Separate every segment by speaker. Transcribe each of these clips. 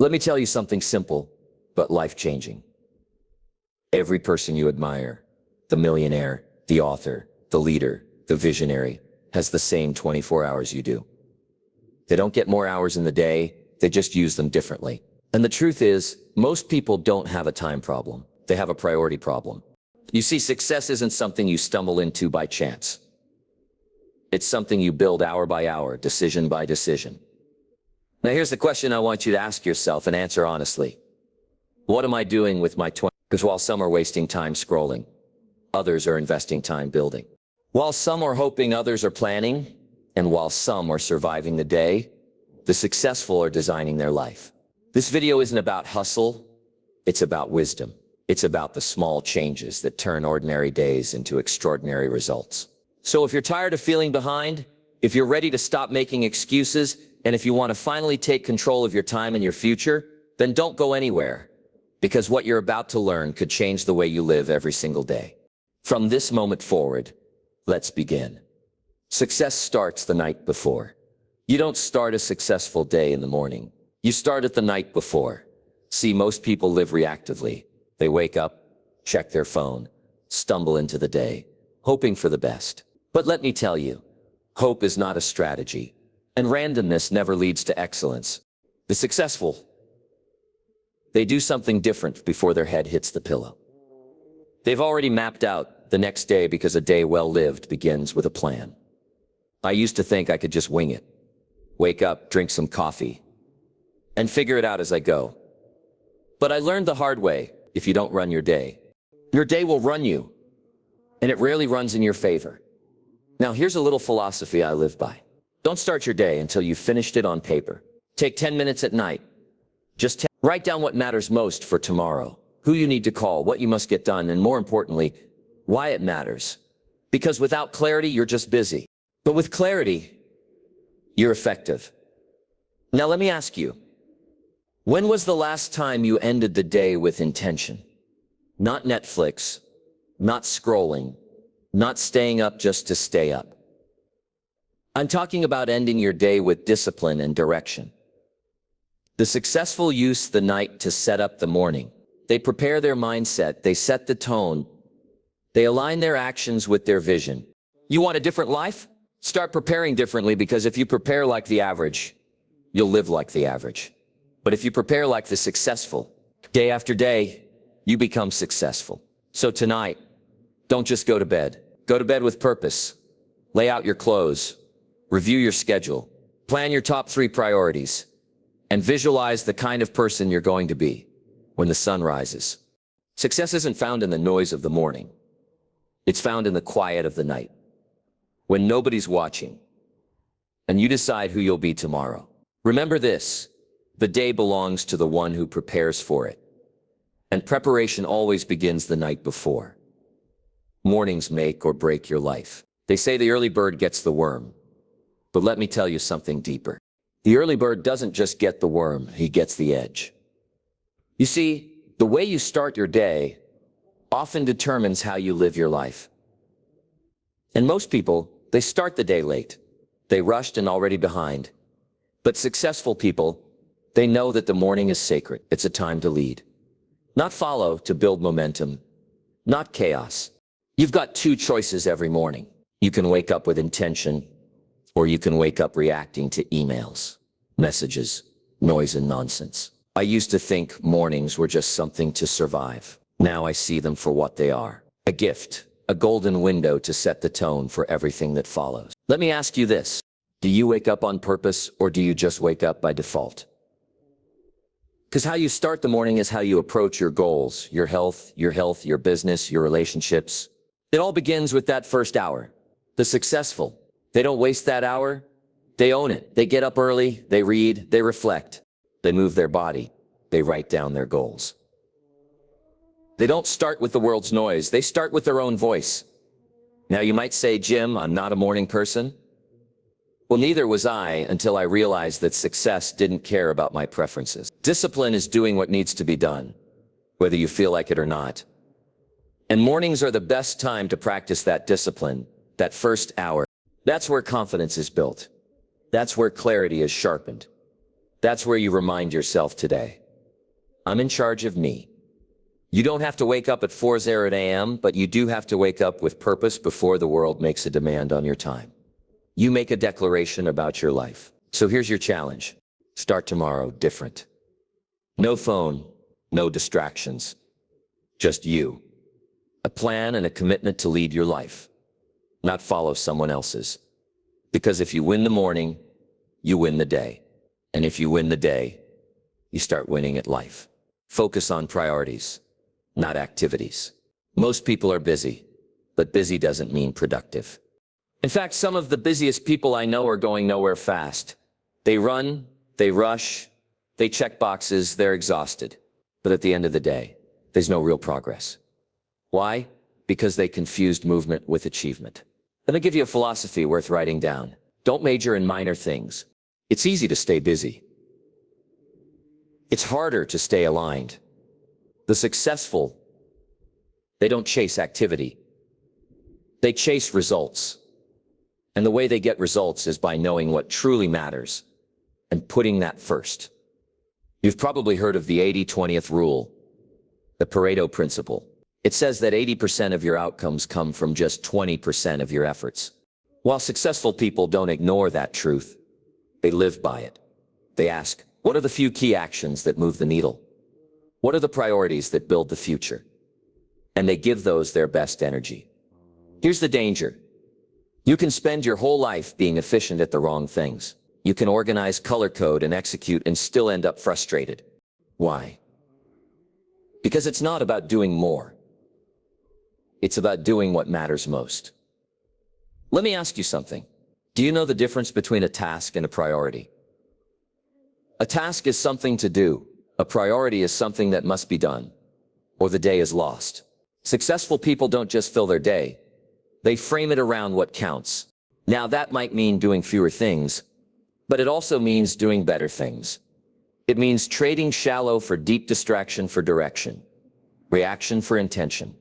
Speaker 1: Let me tell you something simple, but life-changing. Every person you admire, the millionaire, the author, the leader, the visionary, has the same 24 hours you do. They don't get more hours in the day, they just use them differently. And the truth is, most people don't have a time problem. They have a priority problem. You see, success isn't something you stumble into by chance. It's something you build hour by hour, decision by decision. Now here's the question I want you to ask yourself and answer honestly. What am I doing with my 20? Because while some are wasting time scrolling, others are investing time building. While some are hoping, others are planning. And while some are surviving the day, the successful are designing their life. This video isn't about hustle, it's about wisdom. It's about the small changes that turn ordinary days into extraordinary results. So if you're tired of feeling behind, if you're ready to stop making excuses, and if you want to finally take control of your time and your future, then don't go anywhere, because what you're about to learn could change the way you live every single day. From this moment forward, let's begin. Success starts the night before. You don't start a successful day in the morning. You start it the night before. See, most people live reactively. They wake up, check their phone, stumble into the day, hoping for the best. But let me tell you, hope is not a strategy, and randomness never leads to excellence. The successful, they do something different before their head hits the pillow. They've already mapped out the next day because a day well lived begins with a plan. I used to think I could just wing it. Wake up, drink some coffee, and figure it out as I go. But I learned the hard way, if you don't run your day will run you, and it rarely runs in your favor. Now here's a little philosophy I live by. Don't start your day until you've finished it on paper. Take 10 minutes at night. Just write down what matters most for tomorrow, who you need to call, what you must get done, and more importantly, why it matters. Because without clarity, you're just busy. But with clarity, you're effective. Now let me ask you, when was the last time you ended the day with intention? Not Netflix, not scrolling, not staying up just to stay up. I'm talking about ending your day with discipline and direction. The successful use the night to set up the morning. They prepare their mindset, they set the tone, they align their actions with their vision. You want a different life? Start preparing differently, because if you prepare like the average, you'll live like the average. But if you prepare like the successful, day after day, you become successful. So tonight, don't just go to bed. Go to bed with purpose. Lay out your clothes. Review your schedule. Plan your top 3 priorities. And visualize the kind of person you're going to be when the sun rises. Success isn't found in the noise of the morning. It's found in the quiet of the night, when nobody's watching, and you decide who you'll be tomorrow. Remember this, the day belongs to the one who prepares for it. And preparation always begins the night before. Mornings make or break your life. They say the early bird gets the worm. But let me tell you something deeper. The early bird doesn't just get the worm, he gets the edge. You see, the way you start your day often determines how you live your life. And most people, they start the day late. They rushed and already behind. But successful people, they know that the morning is sacred. It's a time to lead. Not follow, to build momentum. Not chaos. You've got 2 choices every morning. You can wake up with intention, or you can wake up reacting to emails, messages, noise, and nonsense. I used to think mornings were just something to survive. Now I see them for what they are. A gift. A golden window to set the tone for everything that follows. Let me ask you this. Do you wake up on purpose, or do you just wake up by default? Because how you start the morning is how you approach your goals, your health, your business, your relationships. It all begins with that first hour. The successful, they don't waste that hour. They own it. They get up early, they read, they reflect. They move their body. They write down their goals. They don't start with the world's noise. They start with their own voice. Now you might say, Jim, I'm not a morning person. Well, neither was I until I realized that success didn't care about my preferences. Discipline is doing what needs to be done, whether you feel like it or not. And mornings are the best time to practice that discipline, that first hour. That's where confidence is built. That's where clarity is sharpened. That's where you remind yourself today, I'm in charge of me. You don't have to wake up at 4:00 a.m., but you do have to wake up with purpose before the world makes a demand on your time. You make a declaration about your life. So here's your challenge. Start tomorrow different. No phone, no distractions. Just you. A plan and a commitment to lead your life, not follow someone else's. Because if you win the morning, you win the day. And if you win the day, you start winning at life. Focus on priorities, not activities. Most people are busy, but busy doesn't mean productive. In fact, some of the busiest people I know are going nowhere fast. They run, they rush, they check boxes, they're exhausted. But at the end of the day, there's no real progress. Why? Because they confused movement with achievement. Let me give you a philosophy worth writing down. Don't major in minor things. It's easy to stay busy. It's harder to stay aligned. The successful, they don't chase activity. They chase results. And the way they get results is by knowing what truly matters and putting that first. You've probably heard of the 80-20th rule, the Pareto principle. It says that 80% of your outcomes come from just 20% of your efforts. While successful people don't ignore that truth, they live by it. They ask, what are the few key actions that move the needle? What are the priorities that build the future? And they give those their best energy. Here's the danger. You can spend your whole life being efficient at the wrong things. You can organize, color code, and execute and still end up frustrated. Why? Because it's not about doing more. It's about doing what matters most. Let me ask you something. Do you know the difference between a task and a priority? A task is something to do. A priority is something that must be done, or the day is lost. Successful people don't just fill their day. They frame it around what counts. Now that might mean doing fewer things, but it also means doing better things. It means trading shallow for deep, distraction for direction, reaction for intention.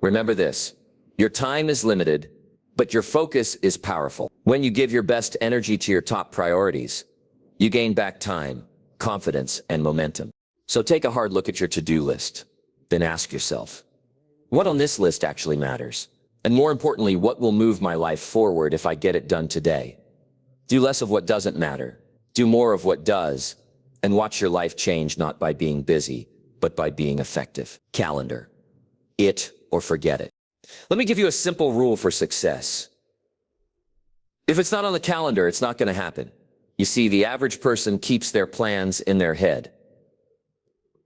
Speaker 1: Remember this, your time is limited, but your focus is powerful. When you give your best energy to your top priorities, you gain back time, confidence, and momentum. So take a hard look at your to-do list. Then ask yourself, what on this list actually matters? And more importantly, what will move my life forward if I get it done today? Do less of what doesn't matter. Do more of what does. And watch your life change not by being busy, but by being effective. Calendar. It or forget it. Let me give you a simple rule for success. If it's not on the calendar, it's not going to happen. You see, the average person keeps their plans in their head.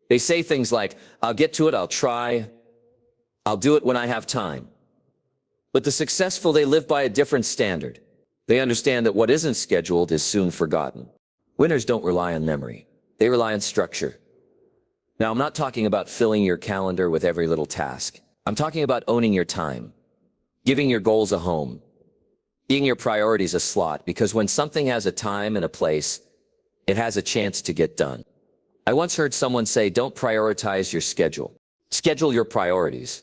Speaker 1: They say things like, I'll get to it, I'll try, I'll do it when I have time. But the successful, they live by a different standard. They understand that what isn't scheduled is soon forgotten. Winners don't rely on memory. They rely on structure. Now, I'm not talking about filling your calendar with every little task. I'm talking about owning your time, giving your goals a home, giving your priorities a slot, because when something has a time and a place, it has a chance to get done. I once heard someone say, don't prioritize your schedule. Schedule your priorities.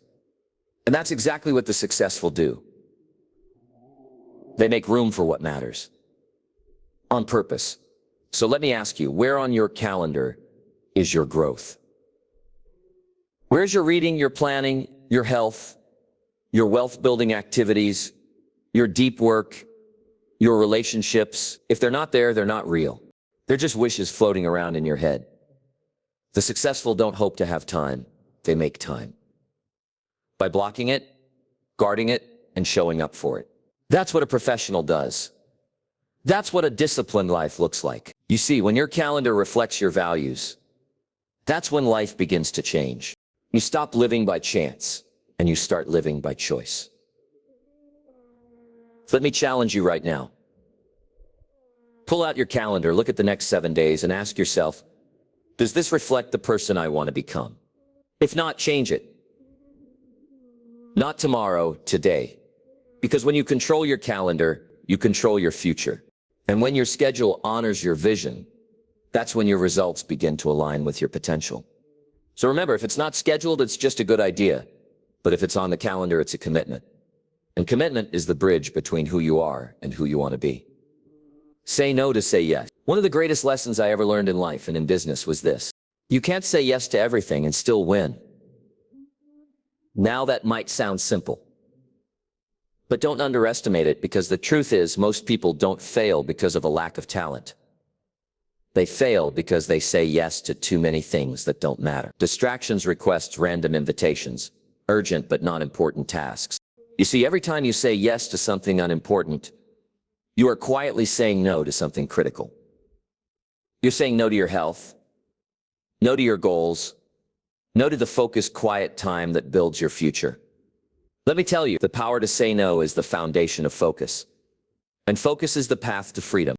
Speaker 1: And that's exactly what the successful do. They make room for what matters. On purpose. So let me ask you, where on your calendar is your growth? Where's your reading, your planning, your health, your wealth-building activities, your deep work, your relationships? If they're not there, they're not real. They're just wishes floating around in your head. The successful don't hope to have time. They make time. By blocking it, guarding it, and showing up for it. That's what a professional does. That's what a disciplined life looks like. You see, when your calendar reflects your values, that's when life begins to change. You stop living by chance, and you start living by choice. Let me challenge you right now. Pull out your calendar, look at the next 7 days, and ask yourself, does this reflect the person I want to become? If not, change it. Not tomorrow, today. Because when you control your calendar, you control your future. And when your schedule honors your vision, that's when your results begin to align with your potential. So remember, if it's not scheduled, it's just a good idea. But if it's on the calendar, it's a commitment. And commitment is the bridge between who you are and who you want to be. Say no to say yes. One of the greatest lessons I ever learned in life and in business was this. You can't say yes to everything and still win. Now that might sound simple, but don't underestimate it, because the truth is most people don't fail because of a lack of talent. They fail because they say yes to too many things that don't matter. Distractions, requests, random invitations, urgent but not important tasks. You see, every time you say yes to something unimportant, you are quietly saying no to something critical. You're saying no to your health, no to your goals, no to the focused, quiet time that builds your future. Let me tell you, the power to say no is the foundation of focus. And focus is the path to freedom.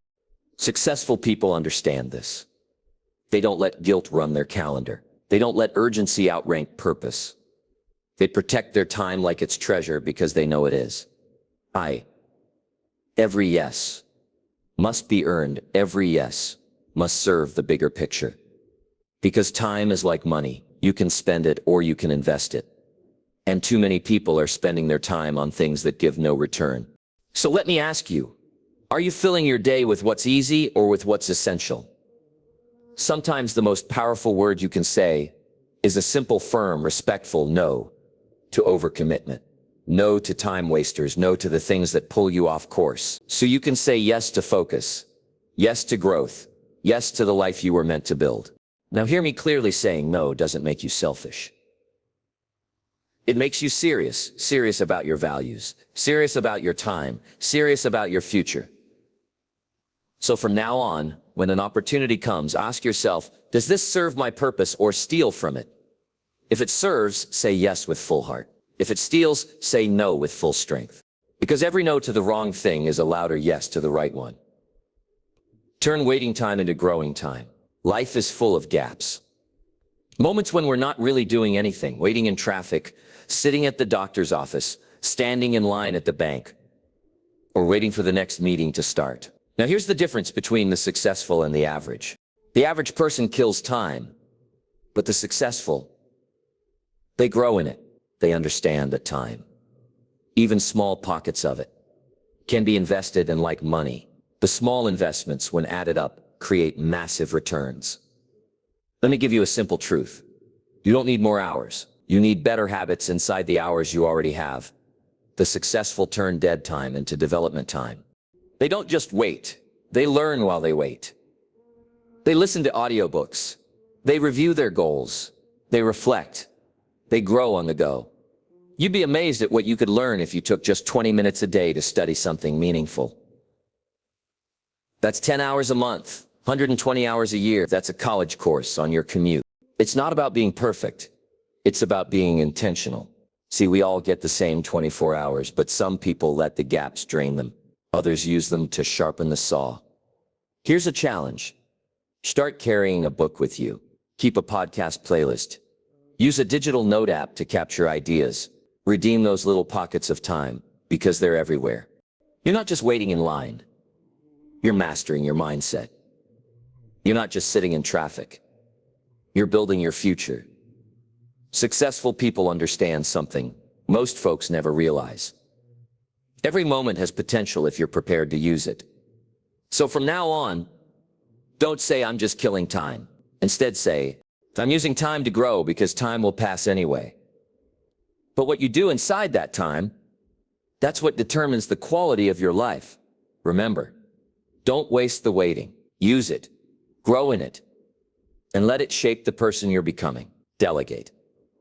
Speaker 1: Successful people understand this. They don't let guilt run their calendar. They don't let urgency outrank purpose. They protect their time like it's treasure because they know it is. Every yes must be earned. Every yes must serve the bigger picture. Because time is like money. You can spend it or you can invest it. And too many people are spending their time on things that give no return. So let me ask you, are you filling your day with what's easy or with what's essential? Sometimes the most powerful word you can say is a simple, firm, respectful no to overcommitment. No to time wasters, no to the things that pull you off course. So you can say yes to focus, yes to growth, yes to the life you were meant to build. Now hear me clearly, saying no doesn't make you selfish. It makes you serious, serious about your values, serious about your time, serious about your future. So from now on, when an opportunity comes, ask yourself, does this serve my purpose or steal from it? If it serves, say yes with full heart. If it steals, say no with full strength. Because every no to the wrong thing is a louder yes to the right one. Turn waiting time into growing time. Life is full of gaps. Moments when we're not really doing anything, waiting in traffic, sitting at the doctor's office, standing in line at the bank, or waiting for the next meeting to start. Now here's the difference between the successful and the average. The average person kills time, but the successful, they grow in it. They understand that time, even small pockets of it, can be invested, and like money, the small investments, when added up, create massive returns. Let me give you a simple truth. You don't need more hours. You need better habits inside the hours you already have. The successful turn dead time into development time. They don't just wait. They learn while they wait. They listen to audiobooks. They review their goals. They reflect. They grow on the go. You'd be amazed at what you could learn if you took just 20 minutes a day to study something meaningful. That's 10 hours a month, 120 hours a year. That's a college course on your commute. It's not about being perfect. It's about being intentional. See, we all get the same 24 hours, but some people let the gaps drain them. Others use them to sharpen the saw. Here's a challenge. Start carrying a book with you. Keep a podcast playlist. Use a digital note app to capture ideas. Redeem those little pockets of time, because they're everywhere. You're not just waiting in line. You're mastering your mindset. You're not just sitting in traffic. You're building your future. Successful people understand something most folks never realize. Every moment has potential if you're prepared to use it. So from now on, don't say, I'm just killing time. Instead say, I'm using time to grow, because time will pass anyway. But what you do inside that time, that's what determines the quality of your life. Remember, don't waste the waiting. Use it, grow in it, and let it shape the person you're becoming. Delegate,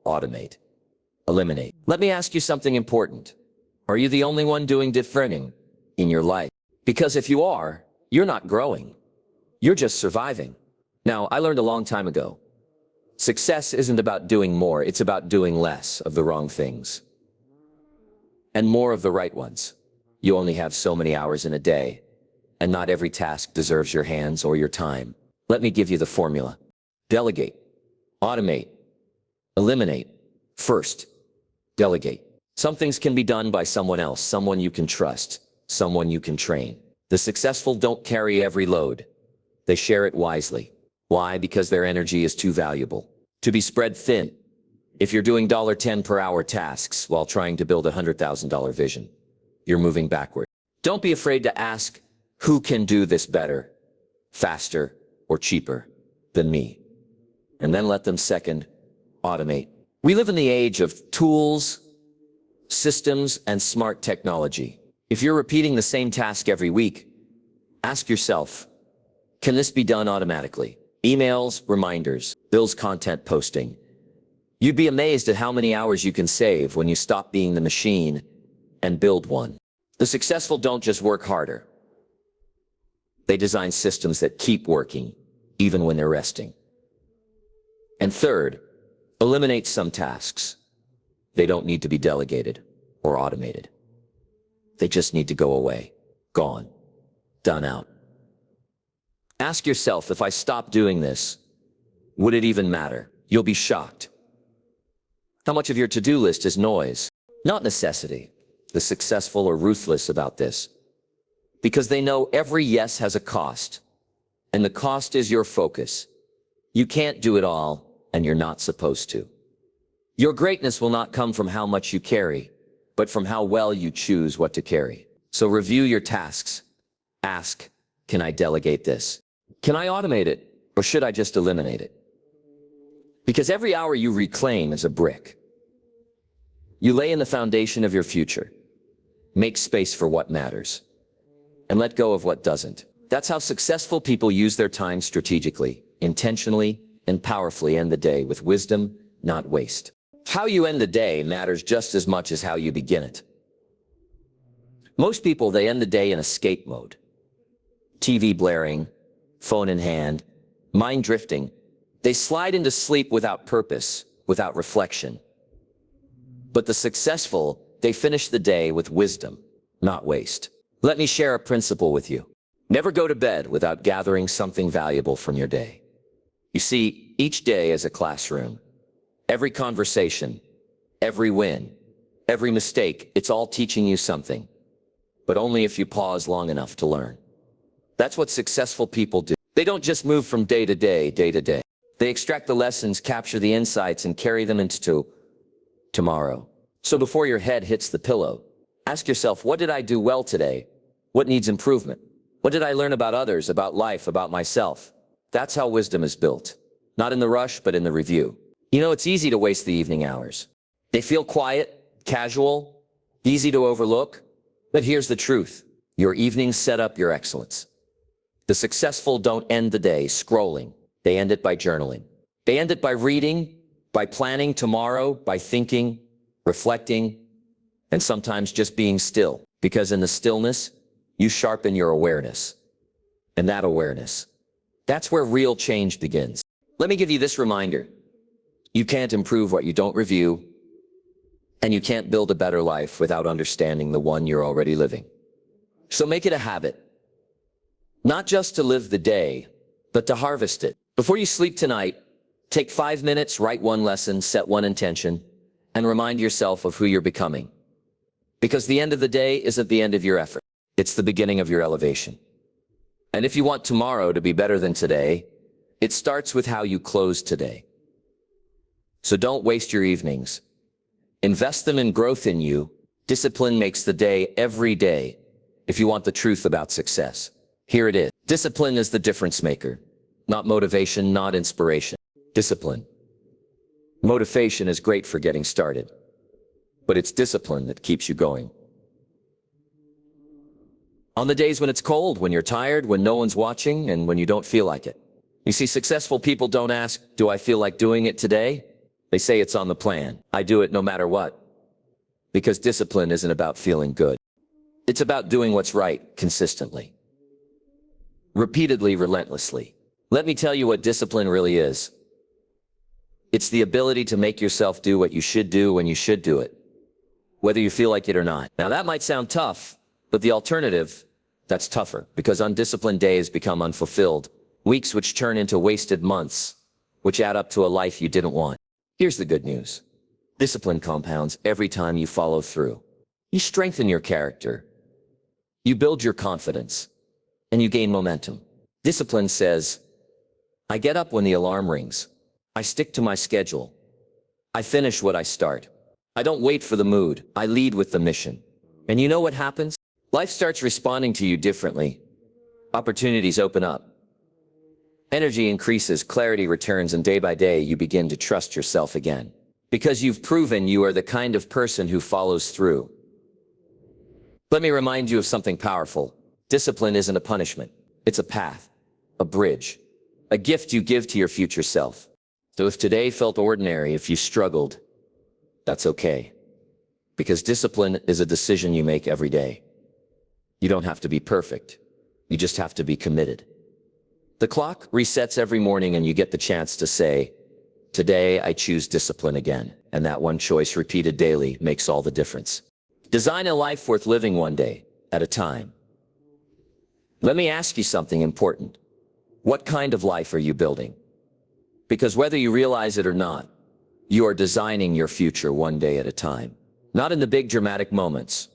Speaker 1: automate, eliminate. Let me ask you something important. Are you the only one doing different in your life? Because if you are, you're not growing. You're just surviving. Now, I learned a long time ago, success isn't about doing more, it's about doing less of the wrong things and more of the right ones. You only have so many hours in a day, and not every task deserves your hands or your time. Let me give you the formula. Delegate, automate, eliminate. First, delegate. Some things can be done by someone else, someone you can trust, someone you can train. The successful don't carry every load. They share it wisely. Why? Because their energy is too valuable to be spread thin. If you're doing $10 per hour tasks while trying to build a $100,000 vision, you're moving backward. Don't be afraid to ask, who can do this better? faster, or cheaper than me. And then let them second, automate. We live in the age of tools, systems, and smart technology. If you're repeating the same task every week, ask yourself, can this be done automatically? Emails, reminders, bills, content posting. You'd be amazed at how many hours you can save when you stop being the machine and build one. The successful don't just work harder. They design systems that keep working, even when they're resting. And third, eliminate some tasks. They don't need to be delegated or automated. They just need to go away, gone, done out. Ask yourself, if I stop doing this, would it even matter? You'll be shocked. How much of your to-do list is noise, not necessity? The successful are ruthless about this because they know every yes has a cost, and the cost is your focus. You can't do it all, and you're not supposed to. Your greatness will not come from how much you carry, but from how well you choose what to carry. So review your tasks. Ask, can I delegate this? Can I automate it, or should I just eliminate it? Because every hour you reclaim is a brick. You lay in the foundation of your future. Make space for what matters, and let go of what doesn't. That's how successful people use their time strategically, intentionally, and powerfully. End the day with wisdom, not waste. How you end the day matters just as much as how you begin it. Most people, they end the day in escape mode. TV blaring, phone in hand, mind drifting. They slide into sleep without purpose, without reflection. But the successful, they finish the day with wisdom, not waste. Let me share a principle with you. Never go to bed without gathering something valuable from your day. You see, each day is a classroom. Every conversation, every win, every mistake, it's all teaching you something. But only if you pause long enough to learn. That's what successful people do. They don't just move from day to day, day to day. They extract the lessons, capture the insights, and carry them into tomorrow. So before your head hits the pillow, ask yourself, what did I do well today? What needs improvement? What did I learn about others, about life, about myself? That's how wisdom is built. Not in the rush, but in the review. You know, it's easy to waste the evening hours. They feel quiet, casual, easy to overlook. But here's the truth. Your evenings set up your excellence. The successful don't end the day scrolling. They end it by journaling. They end it by reading, by planning tomorrow, by thinking, reflecting, and sometimes just being still. Because in the stillness, you sharpen your awareness. And that awareness, that's where real change begins. Let me give you this reminder. You can't improve what you don't review, and you can't build a better life without understanding the one you're already living. So make it a habit. Not just to live the day, but to harvest it. Before you sleep tonight, take 5 minutes, write one lesson, set one intention, and remind yourself of who you're becoming. Because the end of the day isn't the end of your effort. It's the beginning of your elevation. And if you want tomorrow to be better than today, it starts with how you close today. So don't waste your evenings. Invest them in growth in you. Discipline makes the day every day. If you want the truth about success, here it is. Discipline is the difference maker. Not motivation, not inspiration. Discipline. Motivation is great for getting started, but it's discipline that keeps you going. On the days when it's cold, when you're tired, when no one's watching, and when you don't feel like it. You see, successful people don't ask, do I feel like doing it today? They say it's on the plan. I do it no matter what. Because discipline isn't about feeling good. It's about doing what's right consistently. Repeatedly, relentlessly. Let me tell you what discipline really is. It's the ability to make yourself do what you should do when you should do it, whether you feel like it or not. Now that might sound tough, but the alternative, that's tougher, because undisciplined days become unfulfilled, weeks which turn into wasted months, which add up to a life you didn't want. Here's the good news. Discipline compounds every time you follow through. You strengthen your character. You build your confidence, and you gain momentum. Discipline says, I get up when the alarm rings. I stick to my schedule. I finish what I start. I don't wait for the mood. I lead with the mission. And you know what happens? Life starts responding to you differently. Opportunities open up. Energy increases, clarity returns, and day by day you begin to trust yourself again. Because you've proven you are the kind of person who follows through. Let me remind you of something powerful. Discipline isn't a punishment. It's a path, a bridge, a gift you give to your future self. So if today felt ordinary, if you struggled, that's okay. Because discipline is a decision you make every day. You don't have to be perfect. You just have to be committed. The clock resets every morning and you get the chance to say, today I choose discipline again. And that one choice repeated daily makes all the difference. Design a life worth living one day at a time. Let me ask you something important. What kind of life are you building? Because whether you realize it or not, you are designing your future one day at a time. Not in the big dramatic moments,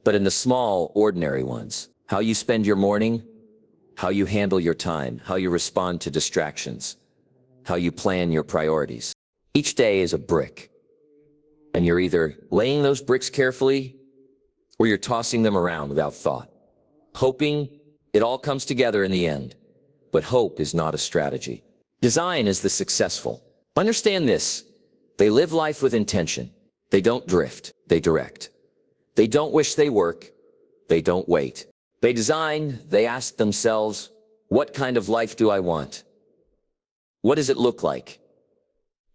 Speaker 1: but in the small, ordinary ones. How you spend your morning, how you handle your time, how you respond to distractions, how you plan your priorities. Each day is a brick. And you're either laying those bricks carefully or you're tossing them around without thought, hoping it all comes together in the end. But hope is not a strategy. Design is the successful. Understand this. They live life with intention. They don't drift. They direct. They don't wish they work. They don't wait. They design. They ask themselves, what kind of life do I want? What does it look like?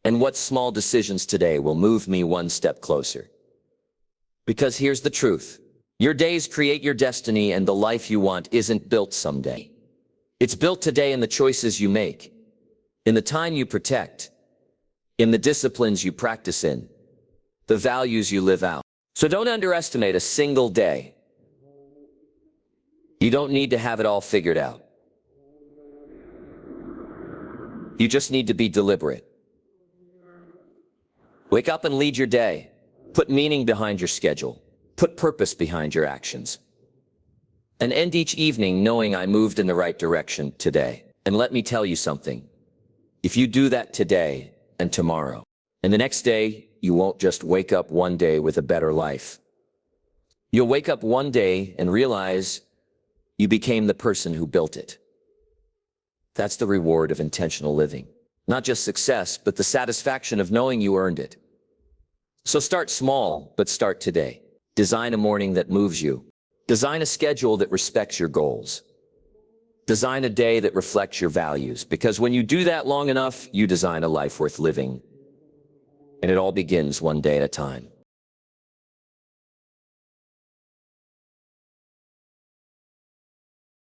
Speaker 1: And what small decisions today will move me one step closer? Because here's the truth. Your days create your destiny, and the life you want isn't built someday. It's built today in the choices you make, in the time you protect, in the disciplines you practice in, the values you live out. So don't underestimate a single day. You don't need to have it all figured out. You just need to be deliberate. Wake up and lead your day. Put meaning behind your schedule. Put purpose behind your actions. And end each evening knowing I moved in the right direction today. And let me tell you something. If you do that today and tomorrow, and the next day, you won't just wake up one day with a better life. You'll wake up one day and realize you became the person who built it. That's the reward of intentional living. Not just success, but the satisfaction of knowing you earned it. So start small, but start today. Design a morning that moves you. Design a schedule that respects your goals. Design a day that reflects your values, because when you do that long enough, you design a life worth living. And it all begins one day at a time.